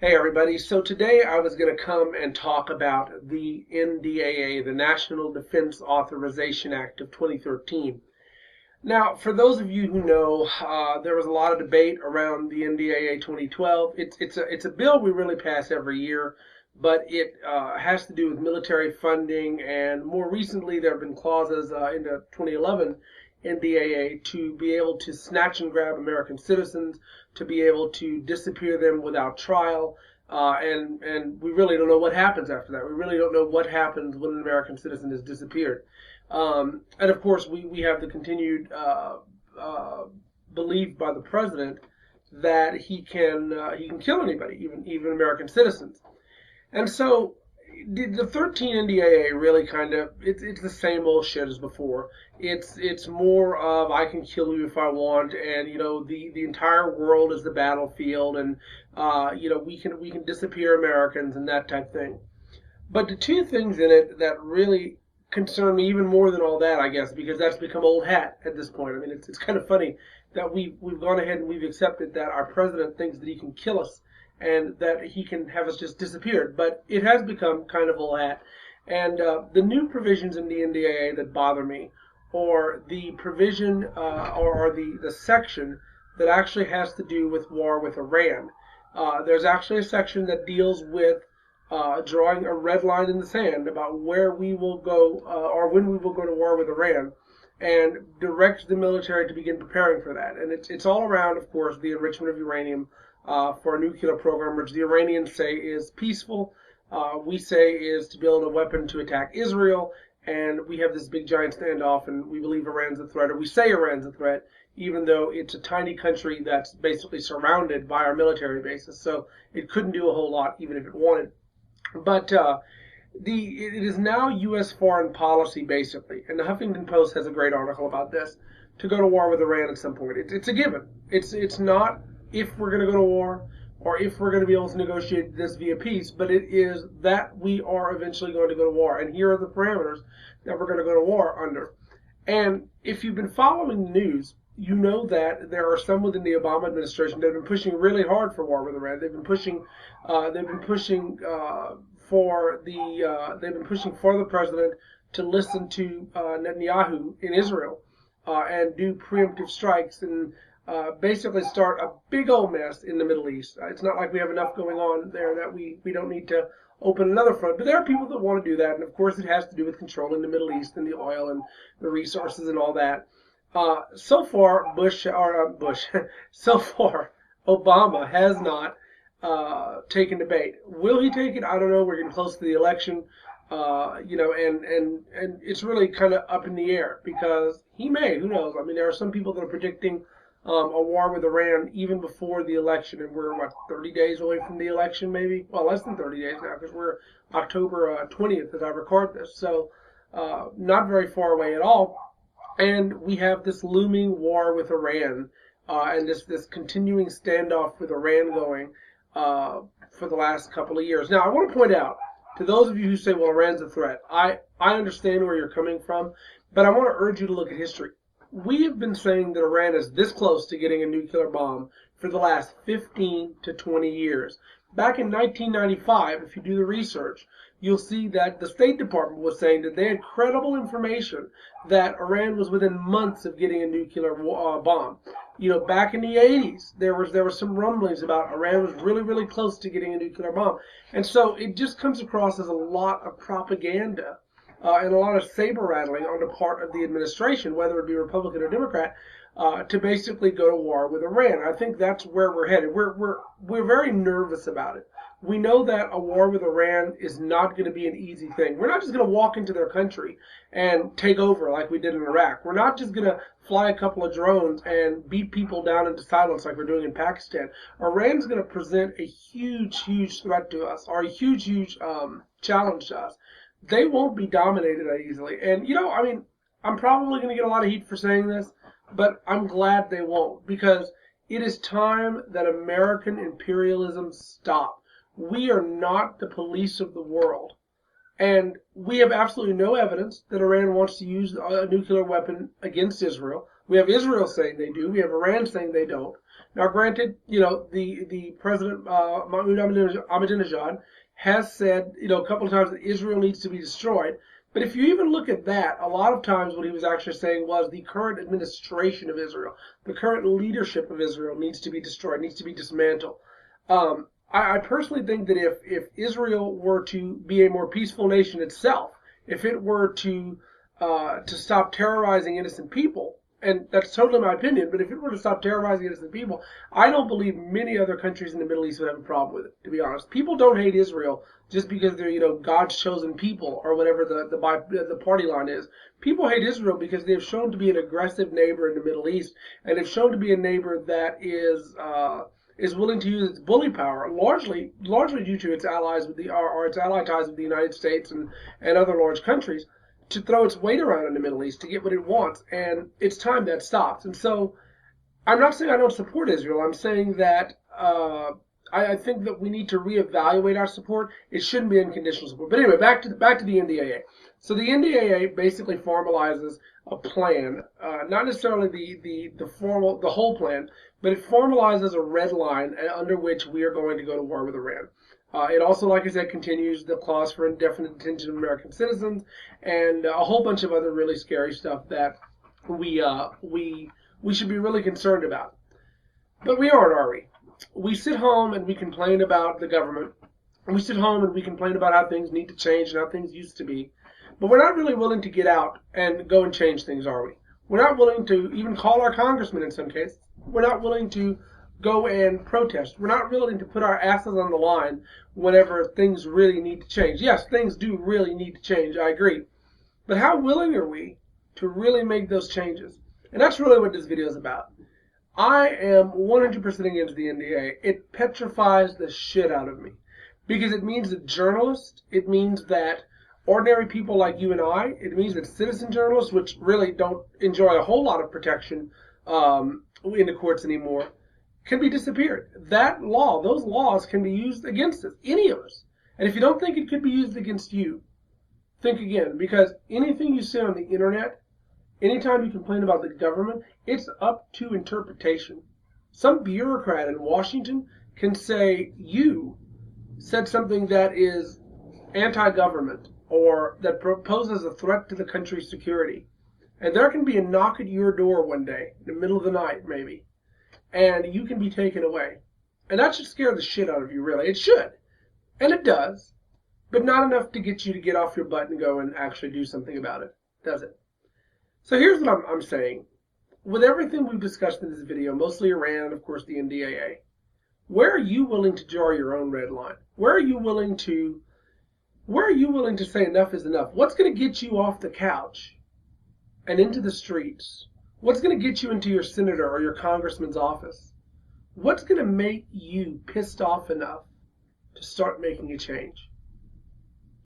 Hey everybody, so today I was going to come and talk about the NDAA, the National Defense Authorization Act of 2013. Now, for those of you who know, there was a lot of debate around the NDAA 2012. It's a bill we really pass every year, but it has to do with military funding, and more recently there have been clauses in the 2011 NDAA to be able to snatch and grab American citizens, to be able to disappear them without trial, and we really don't know what happens after that. We really don't know what happens when an American citizen is disappeared. And of course, we have the continued belief by the president that he can kill anybody, even American citizens. And so the 13 NDAA really kind of it's the same old shit as before. It's more of I can kill you if I want, and the entire world is the battlefield, and we can disappear Americans and that type thing. But the two things in it that really concern me even more than all that, I guess, because that's become old hat at this point. I mean, it's kind of funny that we've gone ahead and we've accepted that our president thinks that he can kill us and that he can have us just disappeared. But it has become kind of old hat. And the new provisions in the NDAA that bother me, or the provision or the section that actually has to do with war with Iran. There's actually a section that deals with drawing a red line in the sand about where we will go or when we will go to war with Iran, and directs the military to begin preparing for that. And it's all around, of course, the enrichment of uranium for a nuclear program, which the Iranians say is peaceful. We say is to build a weapon to attack Israel, and we have this big giant standoff, and we believe Iran's a threat, or we say Iran's a threat, even though it's a tiny country that's basically surrounded by our military bases. So it couldn't do a whole lot, even if it wanted. But it is now U.S. foreign policy, basically, and the Huffington Post has a great article about this, to go to war with Iran at some point. It's a given. It's not if we're going to go to war or if we're going to be able to negotiate this via peace, but it is that we are eventually going to go to war, and here are the parameters that we're going to go to war under. And if you've been following the news, you know that there are some within the Obama administration that have been pushing really hard for war with Iran. They've been pushing for the president to listen to Netanyahu in Israel and do preemptive strikes and basically start a big old mess in the Middle East. It's not like we have enough going on there that we don't need to open another front. But there are people that want to do that, and of course it has to do with controlling the Middle East and the oil and the resources and all that. So far, so far, Obama has not taken the bait. Will he take it? I don't know. We're getting close to the election, and it's really kind of up in the air because he may. Who knows? I mean, there are some people that are predicting a war with Iran even before the election, and we're 30 days away from the election, maybe. Well, less than 30 days now because we're October 20th as I record this, so not very far away at all. And we have this looming war with Iran and this continuing standoff with Iran going for the last couple of years. Now, I want to point out to those of you who say, well, Iran's a threat, I understand where you're coming from, but I want to urge you to look at history. We have been saying that Iran is this close to getting a nuclear bomb for the last 15 to 20 years. Back in 1995, if you do the research, you'll see that the State Department was saying that they had credible information that Iran was within months of getting a nuclear bomb. Back in the 80s, there was some rumblings about Iran was really, really close to getting a nuclear bomb. And so it just comes across as a lot of propaganda and a lot of saber rattling on the part of the administration, whether it be Republican or Democrat, to basically go to war with Iran. I think that's where we're headed. We're very nervous about it. We know that a war with Iran is not going to be an easy thing. We're not just going to walk into their country and take over like we did in Iraq. We're not just going to fly a couple of drones and beat people down into silence like we're doing in Pakistan. Iran's going to present a huge, huge threat to us, or a huge, huge challenge to us. They won't be dominated that easily. And, I'm probably going to get a lot of heat for saying this, but I'm glad they won't, because it is time that American imperialism stop. We are not the police of the world. And we have absolutely no evidence that Iran wants to use a nuclear weapon against Israel. We have Israel saying they do. We have Iran saying they don't. Now, granted, the president, Mahmoud Ahmadinejad, has said, a couple of times that Israel needs to be destroyed. But if you even look at that, a lot of times what he was actually saying was the current administration of Israel, the current leadership of Israel needs to be destroyed, needs to be dismantled. I personally think that if Israel were to be a more peaceful nation itself, if it were to stop terrorizing innocent people, and that's totally my opinion, but if it were to stop terrorizing innocent people, I don't believe many other countries in the Middle East would have a problem with it, to be honest. People don't hate Israel just because they're, God's chosen people or whatever the party line is. People hate Israel because they've shown to be an aggressive neighbor in the Middle East, and they've shown to be a neighbor that is willing to use its bully power, largely due to its allies or its ally ties with the United States and other large countries, to throw its weight around in the Middle East to get what it wants, and it's time that stops. And so, I'm not saying I don't support Israel. I'm saying that I think that we need to reevaluate our support. It shouldn't be unconditional support. But anyway, back to the NDAA. So the NDAA basically formalizes a plan, not necessarily the whole plan, but it formalizes a red line under which we are going to go to war with Iran. It also, like I said, continues the clause for indefinite detention of American citizens and a whole bunch of other really scary stuff that we should be really concerned about. But we aren't, are we? We sit home and we complain about the government. And we sit home and we complain about how things need to change and how things used to be. But we're not really willing to get out and go and change things, are we? We're not willing to even call our congressman in some cases. We're not willing to go and protest. We're not willing to put our asses on the line whenever things really need to change. Yes, things do really need to change, I agree. But how willing are we to really make those changes? And that's really what this video is about. I am 100% against the NDAA. It petrifies the shit out of me. Because it means that journalists, it means that ordinary people like you and I, it means that citizen journalists, which really don't enjoy a whole lot of protection in the courts anymore, can be disappeared. Those laws can be used against us, any of us. And if you don't think it could be used against you, think again, because anything you say on the internet, anytime you complain about the government, it's up to interpretation. Some bureaucrat in Washington can say you said something that is anti-government or that poses a threat to the country's security. And there can be a knock at your door one day, in the middle of the night maybe, and you can be taken away. And that should scare the shit out of you, really. It should. And it does. But not enough to get you to get off your butt and go and actually do something about it, does it? So here's what I'm saying. With everything we've discussed in this video, mostly Iran and, of course, the NDAA, where are you willing to draw your own red line? Where are you willing to say enough is enough? What's going to get you off the couch and into the streets? What's going to get you into your senator or your congressman's office? What's going to make you pissed off enough to start making a change?